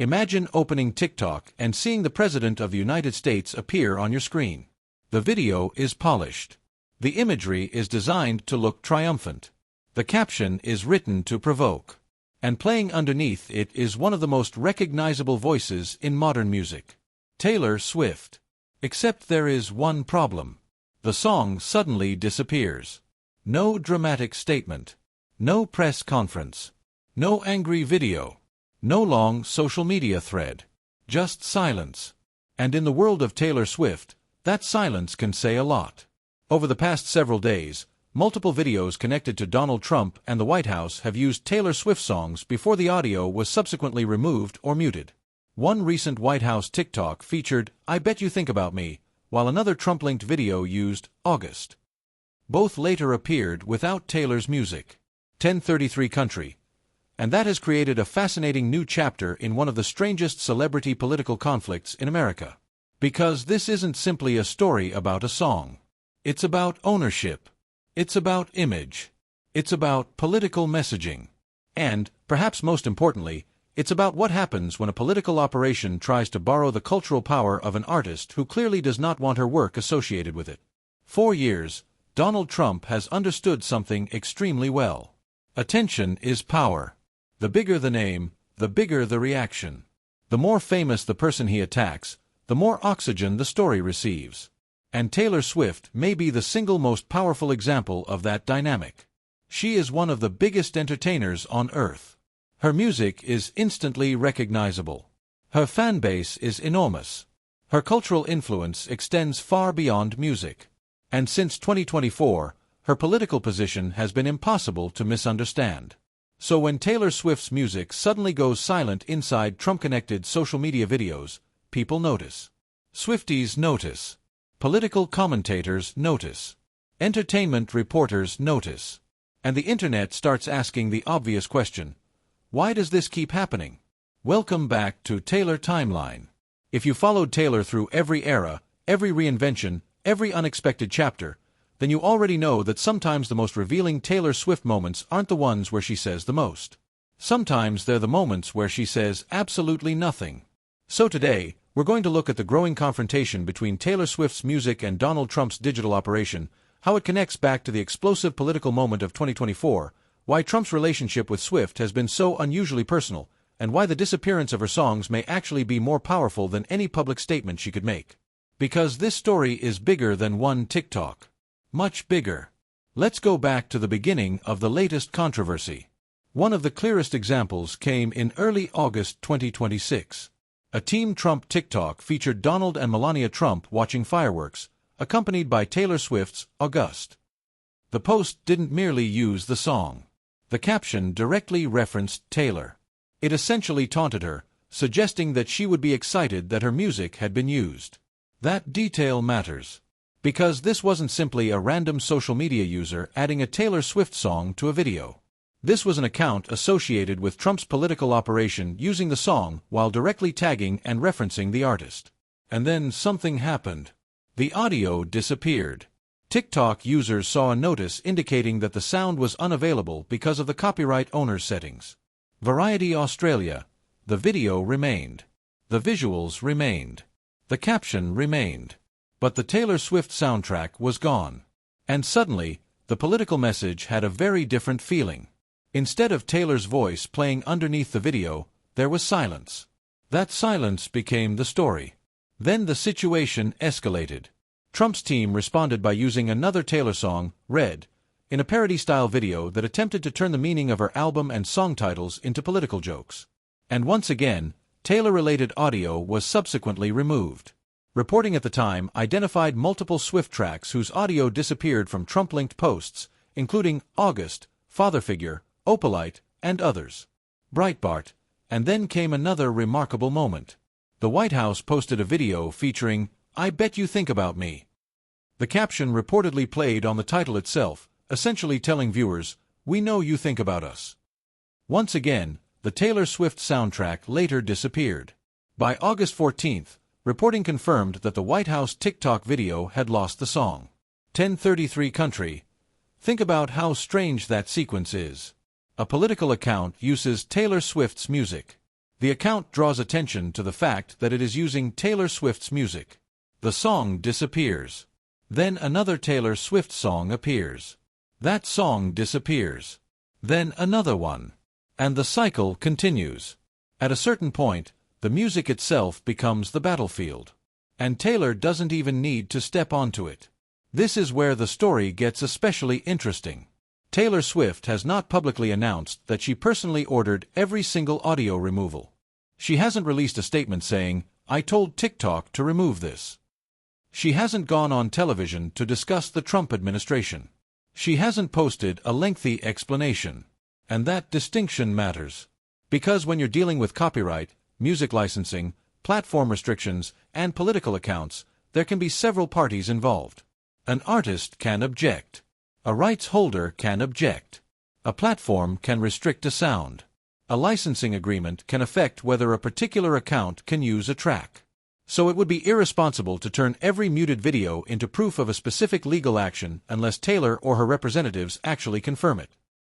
Imagine opening TikTok and seeing the President of the United States appear on your screen. The video is polished. The imagery is designed to look triumphant. The caption is written to provoke. And playing underneath it is one of the most recognizable voices in modern music. Taylor Swift. Except there is one problem. The song suddenly disappears. No dramatic statement. No press conference. No angry video. No long social media thread. Just silence. And in the world of Taylor Swift, that silence can say a lot. Over the past several days, multiple videos connected to Donald Trump and the White House have used Taylor Swift songs before the audio was subsequently removed or muted. One recent White House TikTok featured "I Bet You Think About Me," while another Trump-linked video used "August." Both later appeared without Taylor's music. 1033 Country. And that has created a fascinating new chapter in one of the strangest celebrity political conflicts in America. Because this isn't simply a story about a song. It's about ownership. It's about image. It's about political messaging. And, perhaps most importantly, it's about what happens when a political operation tries to borrow the cultural power of an artist who clearly does not want her work associated with it. For years, Donald Trump has understood something extremely well. Attention is power. The bigger the name, the bigger the reaction. The more famous the person he attacks, the more oxygen the story receives. And Taylor Swift may be the single most powerful example of that dynamic. She is one of the biggest entertainers on earth. Her music is instantly recognizable. Her fan base is enormous. Her cultural influence extends far beyond music. And since 2024, her political position has been impossible to misunderstand. So when Taylor Swift's music suddenly goes silent inside Trump-connected social media videos, people notice. Swifties notice. Political commentators notice. Entertainment reporters notice. And the internet starts asking the obvious question: why does this keep happening? Welcome back to Taylor Timeline. If you followed Taylor through every era, every reinvention, every unexpected chapter, then you already know that sometimes the most revealing Taylor Swift moments aren't the ones where she says the most. Sometimes they're the moments where she says absolutely nothing. So today, we're going to look at the growing confrontation between Taylor Swift's music and Donald Trump's digital operation, how it connects back to the explosive political moment of 2024, why Trump's relationship with Swift has been so unusually personal, and why the disappearance of her songs may actually be more powerful than any public statement she could make. Because this story is bigger than one TikTok. Much bigger. Let's go back to the beginning of the latest controversy. One of the clearest examples came in early August 2026. A Team Trump TikTok featured Donald and Melania Trump watching fireworks, accompanied by Taylor Swift's "August." The post didn't merely use the song. The caption directly referenced Taylor. It essentially taunted her, suggesting that she would be excited that her music had been used. That detail matters. Because this wasn't simply a random social media user adding a Taylor Swift song to a video. This was an account associated with Trump's political operation using the song while directly tagging and referencing the artist. And then something happened. The audio disappeared. TikTok users saw a notice indicating that the sound was unavailable because of the copyright owner's settings. Variety Australia. The video remained. The visuals remained. The caption remained. But the Taylor Swift soundtrack was gone. And suddenly, the political message had a very different feeling. Instead of Taylor's voice playing underneath the video, there was silence. That silence became the story. Then the situation escalated. Trump's team responded by using another Taylor song, "Red," in a parody-style video that attempted to turn the meaning of her album and song titles into political jokes. And once again, Taylor-related audio was subsequently removed. Reporting at the time identified multiple Swift tracks whose audio disappeared from Trump-linked posts, including "August," "Father Figure," "Opalite," and others. Breitbart. And then came another remarkable moment. The White House posted a video featuring "I Bet You Think About Me." The caption reportedly played on the title itself, essentially telling viewers, "We know you think about us." Once again, the Taylor Swift soundtrack later disappeared. By August 14th, reporting confirmed that the White House TikTok video had lost the song. 1033 Country. Think about how strange that sequence is. A political account uses Taylor Swift's music. The account draws attention to the fact that it is using Taylor Swift's music. The song disappears. Then another Taylor Swift song appears. That song disappears. Then another one. And the cycle continues. At a certain point, the music itself becomes the battlefield. And Taylor doesn't even need to step onto it. This is where the story gets especially interesting. Taylor Swift has not publicly announced that she personally ordered every single audio removal. She hasn't released a statement saying, "I told TikTok to remove this." She hasn't gone on television to discuss the Trump administration. She hasn't posted a lengthy explanation. And that distinction matters. Because when you're dealing with copyright, music licensing, platform restrictions, and political accounts, there can be several parties involved. An artist can object. A rights holder can object. A platform can restrict a sound. A licensing agreement can affect whether a particular account can use a track. So it would be irresponsible to turn every muted video into proof of a specific legal action unless Taylor or her representatives actually confirm it.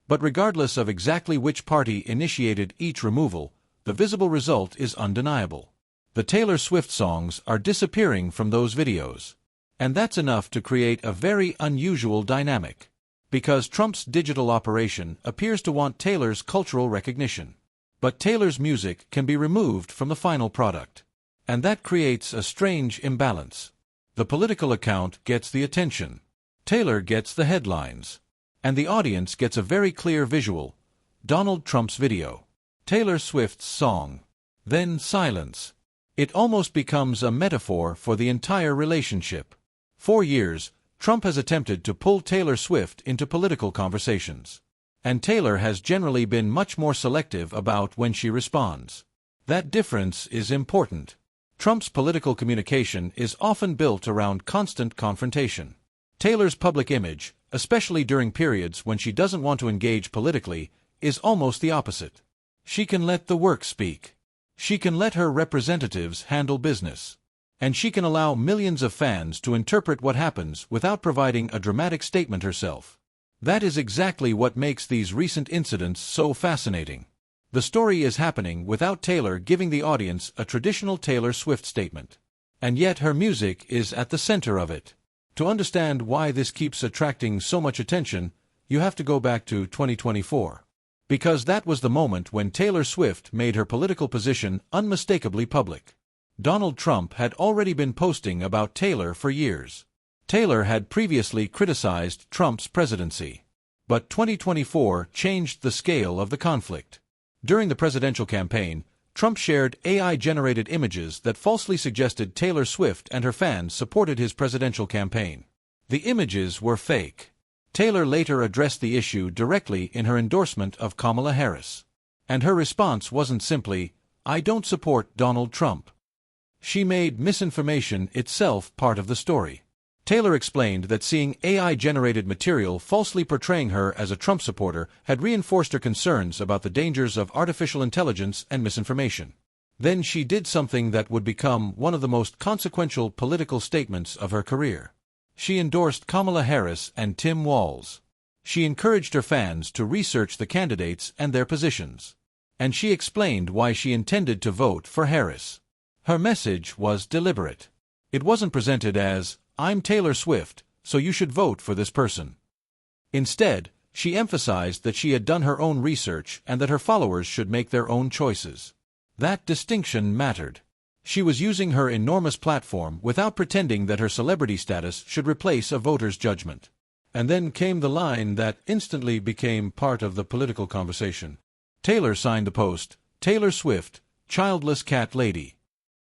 But regardless of exactly which party initiated each removal, the visible result is undeniable. The Taylor Swift songs are disappearing from those videos. And that's enough to create a very unusual dynamic. Because Trump's digital operation appears to want Taylor's cultural recognition. But Taylor's music can be removed from the final product. And that creates a strange imbalance. The political account gets the attention. Taylor gets the headlines. And the audience gets a very clear visual. Donald Trump's video. Taylor Swift's song. Then silence. It almost becomes a metaphor for the entire relationship. For years, Trump has attempted to pull Taylor Swift into political conversations. And Taylor has generally been much more selective about when she responds. That difference is important. Trump's political communication is often built around constant confrontation. Taylor's public image, especially during periods when she doesn't want to engage politically, is almost the opposite. She can let the work speak. She can let her representatives handle business. And she can allow millions of fans to interpret what happens without providing a dramatic statement herself. That is exactly what makes these recent incidents so fascinating. The story is happening without Taylor giving the audience a traditional Taylor Swift statement. And yet her music is at the center of it. To understand why this keeps attracting so much attention, you have to go back to 2024. Because that was the moment when Taylor Swift made her political position unmistakably public. Donald Trump had already been posting about Taylor for years. Taylor had previously criticized Trump's presidency. But 2024 changed the scale of the conflict. During the presidential campaign, Trump shared AI-generated images that falsely suggested Taylor Swift and her fans supported his presidential campaign. The images were fake. Taylor later addressed the issue directly in her endorsement of Kamala Harris. And her response wasn't simply, "I don't support Donald Trump." She made misinformation itself part of the story. Taylor explained that seeing AI-generated material falsely portraying her as a Trump supporter had reinforced her concerns about the dangers of artificial intelligence and misinformation. Then she did something that would become one of the most consequential political statements of her career. She endorsed Kamala Harris and Tim Walz. She encouraged her fans to research the candidates and their positions. And she explained why she intended to vote for Harris. Her message was deliberate. It wasn't presented as, "I'm Taylor Swift, so you should vote for this person." Instead, she emphasized that she had done her own research and that her followers should make their own choices. That distinction mattered. She was using her enormous platform without pretending that her celebrity status should replace a voter's judgment. And then came the line that instantly became part of the political conversation. Taylor signed the post, "Taylor Swift, childless cat lady."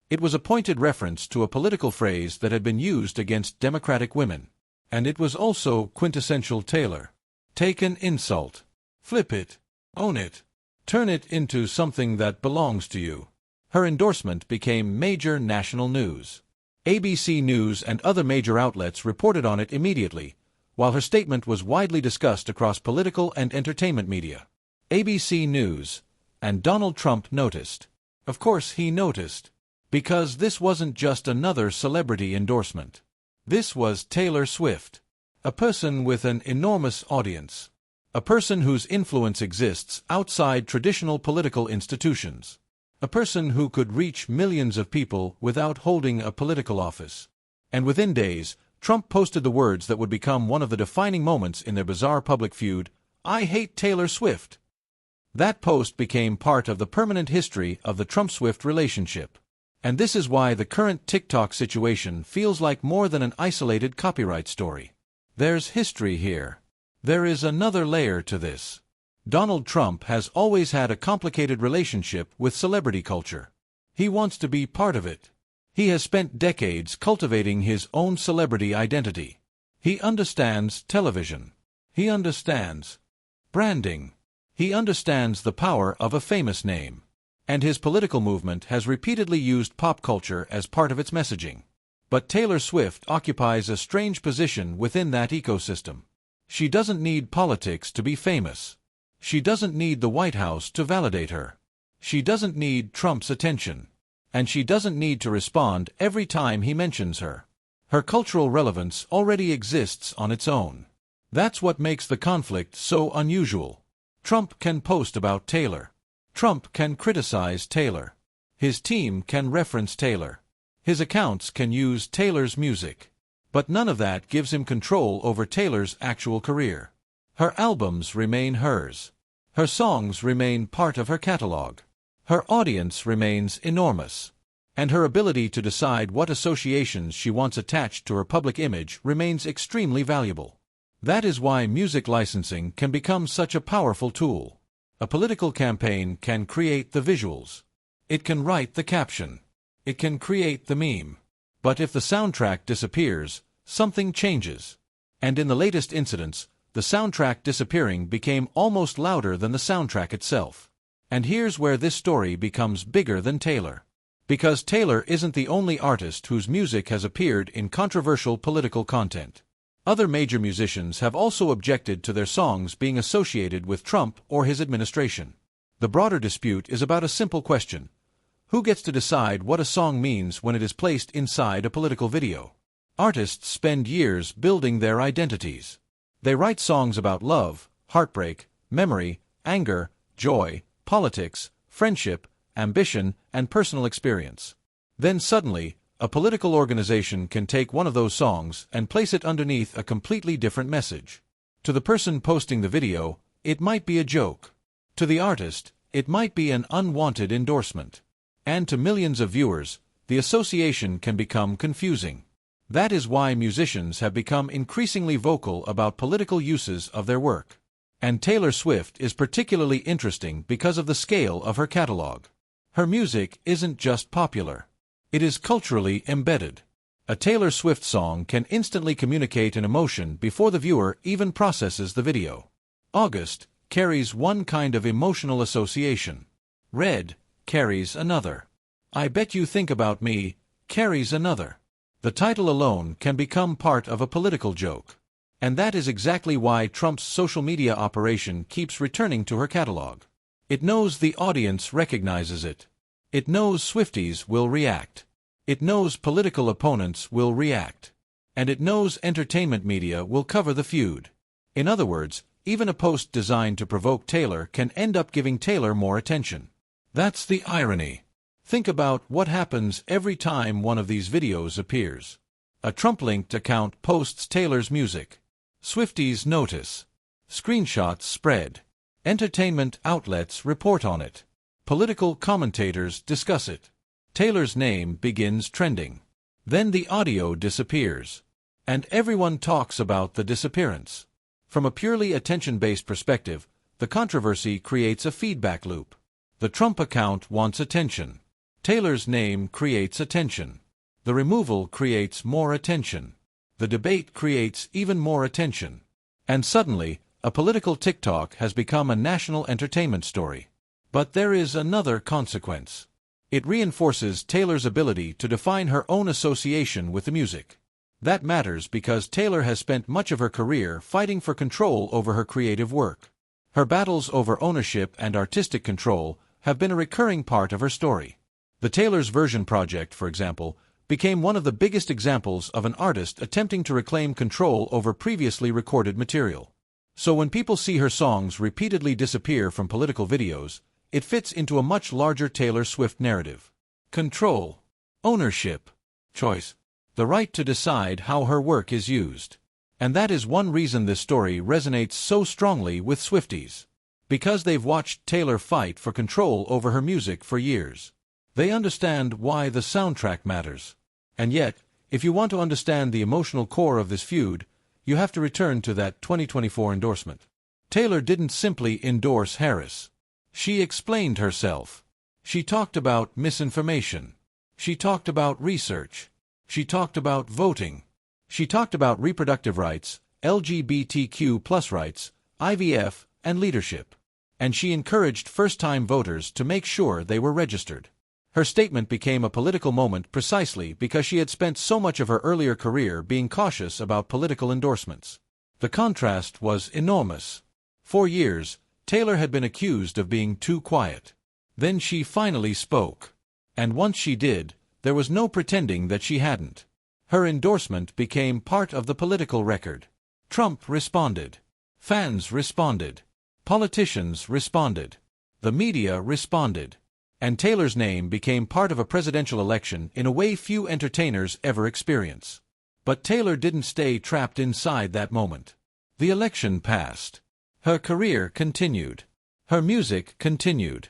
It was a pointed reference to a political phrase that had been used against Democratic women. And it was also quintessential Taylor. Take an insult. Flip it. Own it. Turn it into something that belongs to you. Her endorsement became major national news. ABC News and other major outlets reported on it immediately, while her statement was widely discussed across political and entertainment media. ABC News. And Donald Trump noticed. Of course he noticed. Because this wasn't just another celebrity endorsement. This was Taylor Swift. A person with an enormous audience. A person whose influence exists outside traditional political institutions. A person who could reach millions of people without holding a political office. And within days, Trump posted the words that would become one of the defining moments in their bizarre public feud: "I hate Taylor Swift." That post became part of the permanent history of the Trump-Swift relationship. And this is why the current TikTok situation feels like more than an isolated copyright story. There's history here. There is another layer to this. Donald Trump has always had a complicated relationship with celebrity culture. He wants to be part of it. He has spent decades cultivating his own celebrity identity. He understands television. He understands branding. He understands the power of a famous name. And his political movement has repeatedly used pop culture as part of its messaging. But Taylor Swift occupies a strange position within that ecosystem. She doesn't need politics to be famous. She doesn't need the White House to validate her. She doesn't need Trump's attention. And she doesn't need to respond every time he mentions her. Her cultural relevance already exists on its own. That's what makes the conflict so unusual. Trump can post about Taylor. Trump can criticize Taylor. His team can reference Taylor. His accounts can use Taylor's music. But none of that gives him control over Taylor's actual career. Her albums remain hers. Her songs remain part of her catalog. Her audience remains enormous. And her ability to decide what associations she wants attached to her public image remains extremely valuable. That is why music licensing can become such a powerful tool. A political campaign can create the visuals. It can write the caption. It can create the meme. But if the soundtrack disappears, something changes. And in the latest incidents, the soundtrack disappearing became almost louder than the soundtrack itself. And here's where this story becomes bigger than Taylor. Because Taylor isn't the only artist whose music has appeared in controversial political content. Other major musicians have also objected to their songs being associated with Trump or his administration. The broader dispute is about a simple question: who gets to decide what a song means when it is placed inside a political video? Artists spend years building their identities. They write songs about love, heartbreak, memory, anger, joy, politics, friendship, ambition, and personal experience. Then suddenly, a political organization can take one of those songs and place it underneath a completely different message. To the person posting the video, it might be a joke. To the artist, it might be an unwanted endorsement. And to millions of viewers, the association can become confusing. That is why musicians have become increasingly vocal about political uses of their work. And Taylor Swift is particularly interesting because of the scale of her catalog. Her music isn't just popular. It is culturally embedded. A Taylor Swift song can instantly communicate an emotion before the viewer even processes the video. August carries one kind of emotional association. Red carries another. I Bet You Think About Me carries another. The title alone can become part of a political joke. And that is exactly why Trump's social media operation keeps returning to her catalog. It knows the audience recognizes it. It knows Swifties will react. It knows political opponents will react. And it knows entertainment media will cover the feud. In other words, even a post designed to provoke Taylor can end up giving Taylor more attention. That's the irony. Think about what happens every time one of these videos appears. A Trump-linked account posts Taylor's music. Swifties notice. Screenshots spread. Entertainment outlets report on it. Political commentators discuss it. Taylor's name begins trending. Then the audio disappears. And everyone talks about the disappearance. From a purely attention-based perspective, the controversy creates a feedback loop. The Trump account wants attention. Taylor's name creates attention. The removal creates more attention. The debate creates even more attention. And suddenly, a political TikTok has become a national entertainment story. But there is another consequence. It reinforces Taylor's ability to define her own association with the music. That matters because Taylor has spent much of her career fighting for control over her creative work. Her battles over ownership and artistic control have been a recurring part of her story. The Taylor's Version project, for example, became one of the biggest examples of an artist attempting to reclaim control over previously recorded material. So when people see her songs repeatedly disappear from political videos, it fits into a much larger Taylor Swift narrative. Control, ownership, choice, the right to decide how her work is used. And that is one reason this story resonates so strongly with Swifties. Because they've watched Taylor fight for control over her music for years. They understand why the soundtrack matters. And yet, if you want to understand the emotional core of this feud, you have to return to that 2024 endorsement. Taylor didn't simply endorse Harris. She explained herself. She talked about misinformation. She talked about research. She talked about voting. She talked about reproductive rights, LGBTQ+ rights, IVF, and leadership. And she encouraged first-time voters to make sure they were registered. Her statement became a political moment precisely because she had spent so much of her earlier career being cautious about political endorsements. The contrast was enormous. For years, Taylor had been accused of being too quiet. Then she finally spoke. And once she did, there was no pretending that she hadn't. Her endorsement became part of the political record. Trump responded. Fans responded. Politicians responded. The media responded. And Taylor's name became part of a presidential election in a way few entertainers ever experience. But Taylor didn't stay trapped inside that moment. The election passed. Her career continued. Her music continued.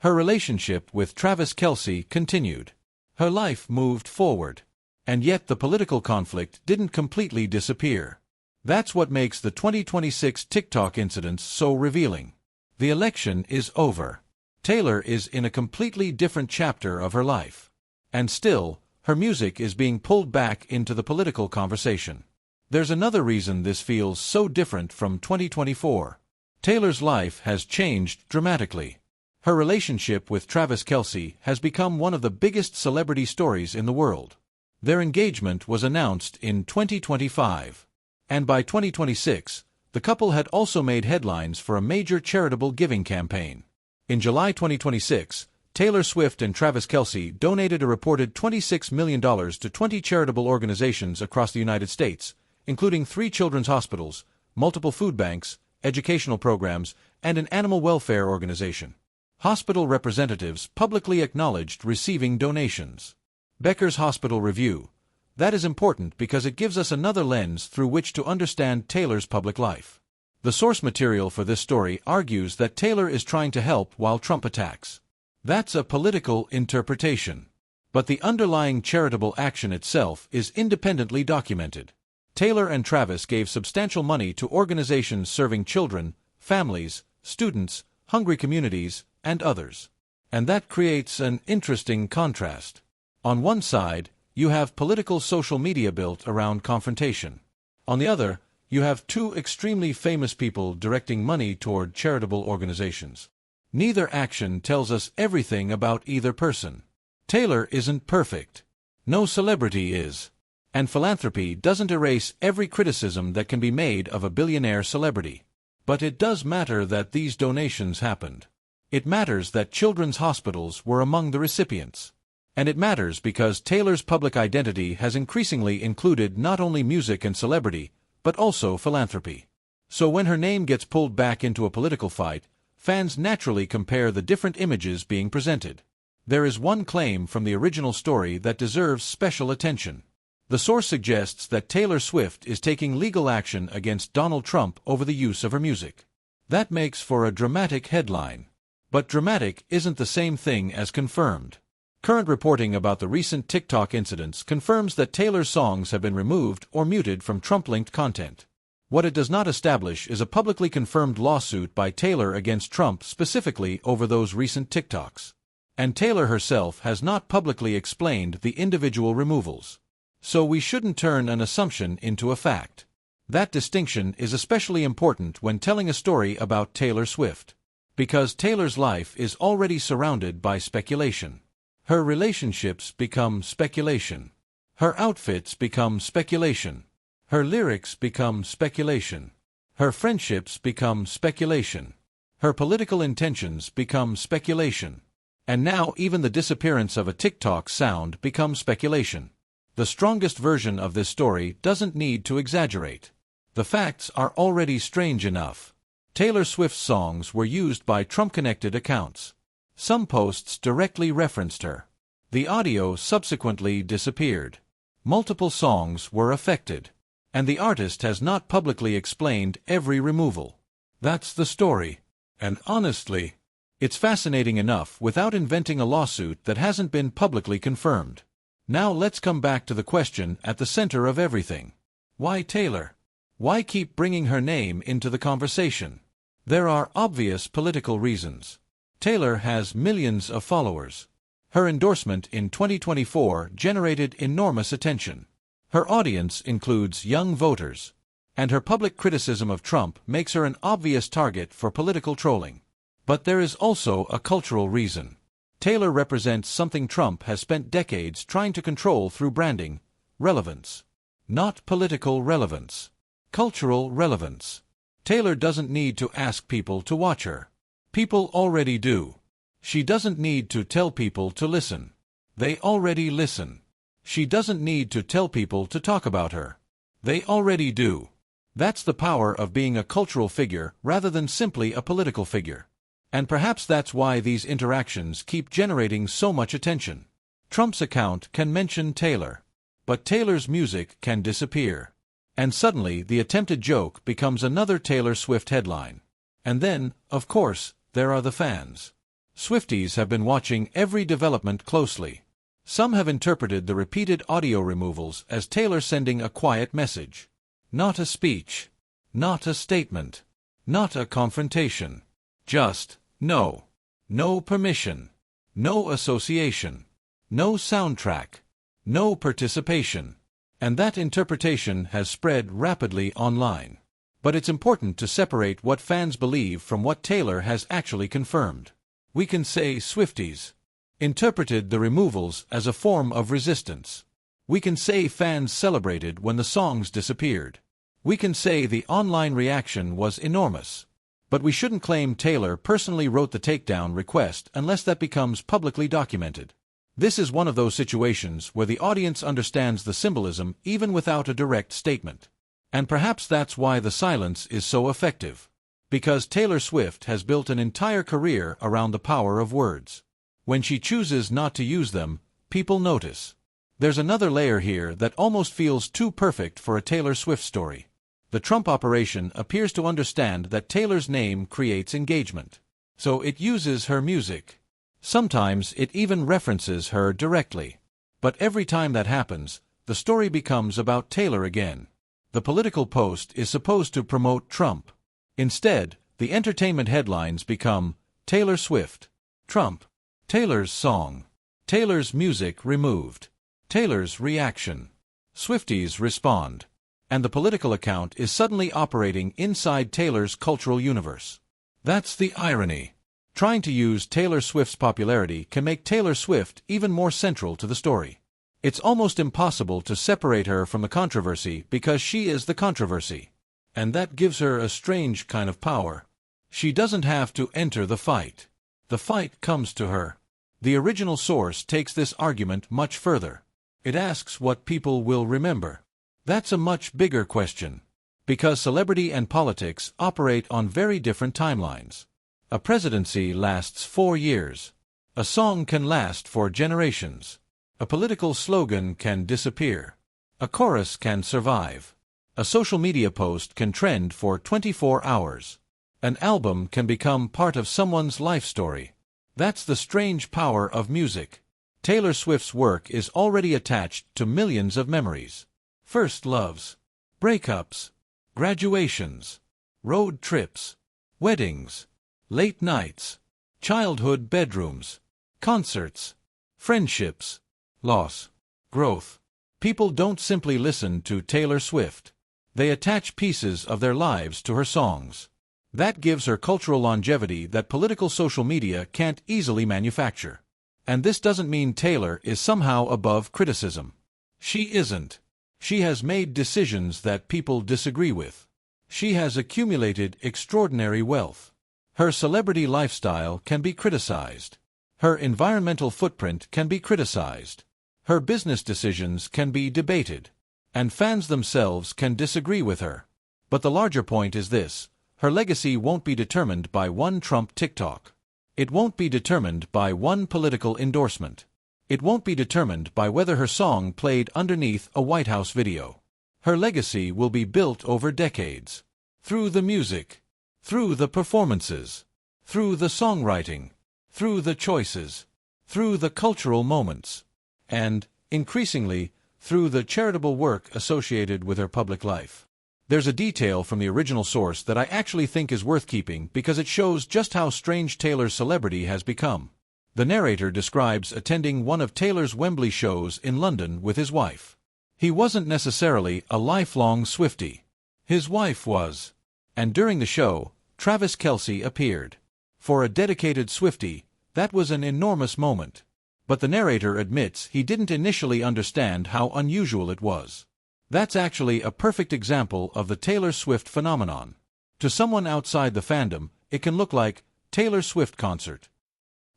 Her relationship with Travis Kelce continued. Her life moved forward. And yet the political conflict didn't completely disappear. That's what makes the 2026 TikTok incidents so revealing. The election is over. Taylor is in a completely different chapter of her life. And still, her music is being pulled back into the political conversation. There's another reason this feels so different from 2024. Taylor's life has changed dramatically. Her relationship with Travis Kelce has become one of the biggest celebrity stories in the world. Their engagement was announced in 2025. And by 2026, the couple had also made headlines for a major charitable giving campaign. In July 2026, Taylor Swift and Travis Kelce donated a reported $26 million to 20 charitable organizations across the United States, including 3 children's hospitals, multiple food banks, educational programs, and an animal welfare organization. Hospital representatives publicly acknowledged receiving donations. Becker's Hospital Review. That is important because it gives us another lens through which to understand Taylor's public life. The source material for this story argues that Taylor is trying to help while Trump attacks. That's a political interpretation. But the underlying charitable action itself is independently documented. Taylor and Travis gave substantial money to organizations serving children, families, students, hungry communities, and others. And that creates an interesting contrast. On one side, you have political social media built around confrontation. On the other, you have 2 extremely famous people directing money toward charitable organizations. Neither action tells us everything about either person. Taylor isn't perfect. No celebrity is. And philanthropy doesn't erase every criticism that can be made of a billionaire celebrity. But it does matter that these donations happened. It matters that children's hospitals were among the recipients. And it matters because Taylor's public identity has increasingly included not only music and celebrity, but also philanthropy. So when her name gets pulled back into a political fight, fans naturally compare the different images being presented. There is one claim from the original story that deserves special attention. The source suggests that Taylor Swift is taking legal action against Donald Trump over the use of her music. That makes for a dramatic headline. But dramatic isn't the same thing as confirmed. Current reporting about the recent TikTok incidents confirms that Taylor's songs have been removed or muted from Trump-linked content. What it does not establish is a publicly confirmed lawsuit by Taylor against Trump specifically over those recent TikToks. And Taylor herself has not publicly explained the individual removals. So we shouldn't turn an assumption into a fact. That distinction is especially important when telling a story about Taylor Swift. Because Taylor's life is already surrounded by speculation. Her relationships become speculation. Her outfits become speculation. Her lyrics become speculation. Her friendships become speculation. Her political intentions become speculation. And now even the disappearance of a TikTok sound becomes speculation. The strongest version of this story doesn't need to exaggerate. The facts are already strange enough. Taylor Swift's songs were used by Trump-connected accounts. Some posts directly referenced her. The audio subsequently disappeared. Multiple songs were affected. And the artist has not publicly explained every removal. That's the story. And honestly, it's fascinating enough without inventing a lawsuit that hasn't been publicly confirmed. Now let's come back to the question at the center of everything. Why Taylor? Why keep bringing her name into the conversation? There are obvious political reasons. Taylor has millions of followers. Her endorsement in 2024 generated enormous attention. Her audience includes young voters. And her public criticism of Trump makes her an obvious target for political trolling. But there is also a cultural reason. Taylor represents something Trump has spent decades trying to control through branding: relevance. Not political relevance. Cultural relevance. Taylor doesn't need to ask people to watch her. People already do. She doesn't need to tell people to listen. They already listen. She doesn't need to tell people to talk about her. They already do. That's the power of being a cultural figure rather than simply a political figure. And perhaps that's why these interactions keep generating so much attention. Trump's account can mention Taylor, but Taylor's music can disappear. And suddenly the attempted joke becomes another Taylor Swift headline. And then, of course, there are the fans. Swifties have been watching every development closely. Some have interpreted the repeated audio removals as Taylor sending a quiet message. Not a speech. Not a statement. Not a confrontation. Just, no. No permission. No association. No soundtrack. No participation. And that interpretation has spread rapidly online. But it's important to separate what fans believe from what Taylor has actually confirmed. We can say Swifties interpreted the removals as a form of resistance. We can say fans celebrated when the songs disappeared. We can say the online reaction was enormous. But we shouldn't claim Taylor personally wrote the takedown request unless that becomes publicly documented. This is one of those situations where the audience understands the symbolism even without a direct statement. And perhaps that's why the silence is so effective. Because Taylor Swift has built an entire career around the power of words. When she chooses not to use them, people notice. There's another layer here that almost feels too perfect for a Taylor Swift story. The Trump operation appears to understand that Taylor's name creates engagement. So it uses her music. Sometimes it even references her directly. But every time that happens, the story becomes about Taylor again. The political post is supposed to promote Trump. Instead, the entertainment headlines become Taylor Swift, Trump, Taylor's song, Taylor's music removed, Taylor's reaction. Swifties respond. And the political account is suddenly operating inside Taylor's cultural universe. That's the irony. Trying to use Taylor Swift's popularity can make Taylor Swift even more central to the story. It's almost impossible to separate her from the controversy because she is the controversy. And that gives her a strange kind of power. She doesn't have to enter the fight. The fight comes to her. The original source takes this argument much further. It asks what people will remember. That's a much bigger question. Because celebrity and politics operate on very different timelines. A presidency lasts 4 years. A song can last for generations. A political slogan can disappear. A chorus can survive. A social media post can trend for 24 hours. An album can become part of someone's life story. That's the strange power of music. Taylor Swift's work is already attached to millions of memories. First loves, breakups, graduations, road trips, weddings, late nights, childhood bedrooms, concerts, friendships, loss, growth. People don't simply listen to Taylor Swift. They attach pieces of their lives to her songs. That gives her cultural longevity that political social media can't easily manufacture. And this doesn't mean Taylor is somehow above criticism. She isn't. She has made decisions that people disagree with. She has accumulated extraordinary wealth. Her celebrity lifestyle can be criticized. Her environmental footprint can be criticized. Her business decisions can be debated. And fans themselves can disagree with her. But the larger point is this: her legacy won't be determined by one Trump TikTok. It won't be determined by one political endorsement. It won't be determined by whether her song played underneath a White House video. Her legacy will be built over decades. Through the music, through the performances, through the songwriting, through the choices, through the cultural moments, and, increasingly, through the charitable work associated with her public life. There's a detail from the original source that I actually think is worth keeping because it shows just how strange Taylor's celebrity has become. The narrator describes attending one of Taylor's Wembley shows in London with his wife. He wasn't necessarily a lifelong Swiftie. His wife was. And during the show, Travis Kelce appeared. For a dedicated Swiftie, that was an enormous moment. But the narrator admits he didn't initially understand how unusual it was. That's actually a perfect example of the Taylor Swift phenomenon. To someone outside the fandom, it can look like Taylor Swift concert.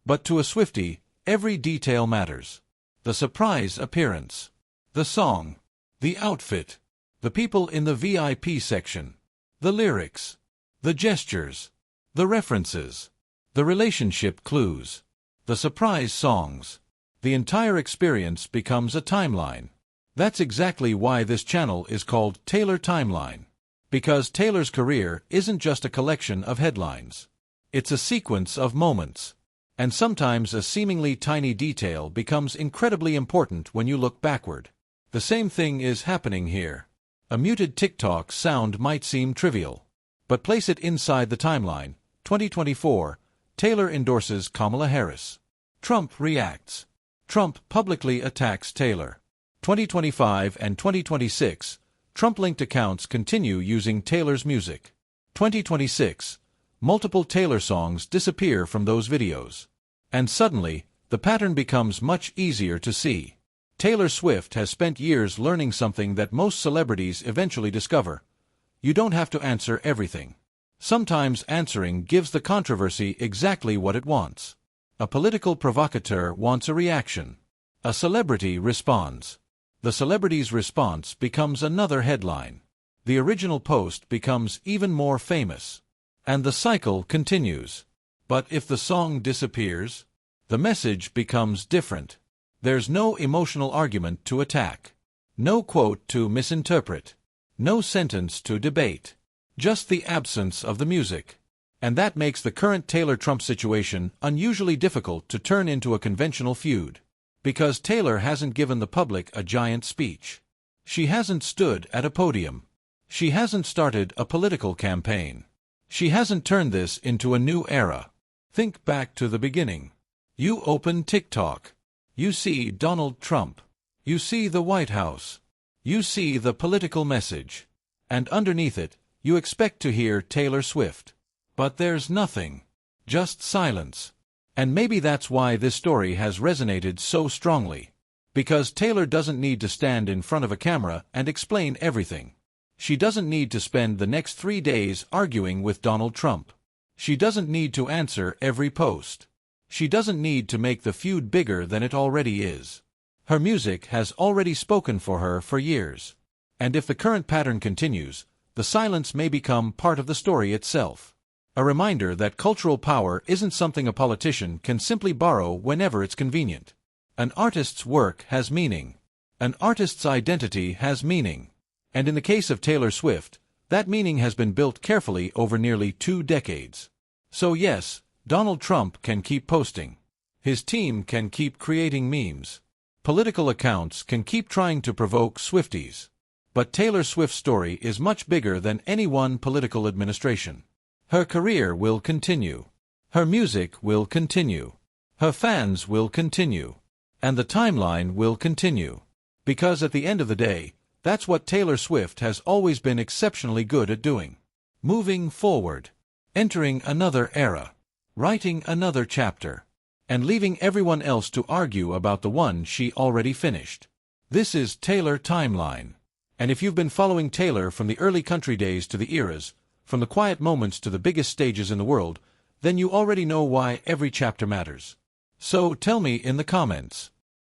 But to a Swiftie, every detail matters. The surprise appearance, the song, the outfit, the people in the VIP section, the lyrics, the gestures, the references, the relationship clues, the surprise songs. The entire experience becomes a timeline. That's exactly why this channel is called Taylor Timeline. Because Taylor's career isn't just a collection of headlines. It's a sequence of moments. And sometimes a seemingly tiny detail becomes incredibly important when you look backward. The same thing is happening here. A muted TikTok sound might seem trivial. But place it inside the timeline. 2024, Taylor endorses Kamala Harris. Trump reacts. Trump publicly attacks Taylor. 2025 and 2026, Trump-linked accounts continue using Taylor's music. 2026, multiple Taylor songs disappear from those videos. And suddenly, the pattern becomes much easier to see. Taylor Swift has spent years learning something that most celebrities eventually discover. You don't have to answer everything. Sometimes answering gives the controversy exactly what it wants. A political provocateur wants a reaction. A celebrity responds. The celebrity's response becomes another headline. The original post becomes even more famous. And the cycle continues. But if the song disappears, the message becomes different. There's no emotional argument to attack. No quote to misinterpret. No sentence to debate. Just the absence of the music. And that makes the current Taylor-Trump situation unusually difficult to turn into a conventional feud. Because Taylor hasn't given the public a giant speech. She hasn't stood at a podium. She hasn't started a political campaign. She hasn't turned this into a new era. Think back to the beginning. You open TikTok. You see Donald Trump. You see the White House. You see the political message. And underneath it, you expect to hear Taylor Swift. But there's nothing. Just silence. And maybe that's why this story has resonated so strongly. Because Taylor doesn't need to stand in front of a camera and explain everything. She doesn't need to spend the next 3 days arguing with Donald Trump. She doesn't need to answer every post. She doesn't need to make the feud bigger than it already is. Her music has already spoken for her for years. And if the current pattern continues, the silence may become part of the story itself. A reminder that cultural power isn't something a politician can simply borrow whenever it's convenient. An artist's work has meaning. An artist's identity has meaning. And in the case of Taylor Swift, that meaning has been built carefully over nearly 2 decades. So yes, Donald Trump can keep posting. His team can keep creating memes. Political accounts can keep trying to provoke Swifties. But Taylor Swift's story is much bigger than any one political administration. Her career will continue. Her music will continue. Her fans will continue. And the timeline will continue. Because at the end of the day, that's what Taylor Swift has always been exceptionally good at doing. Moving forward. Entering another era. Writing another chapter. And leaving everyone else to argue about the one she already finished. This is Taylor Timeline. And if you've been following Taylor from the early country days to the eras, from the quiet moments to the biggest stages in the world, then you already know why every chapter matters. So tell me in the comments.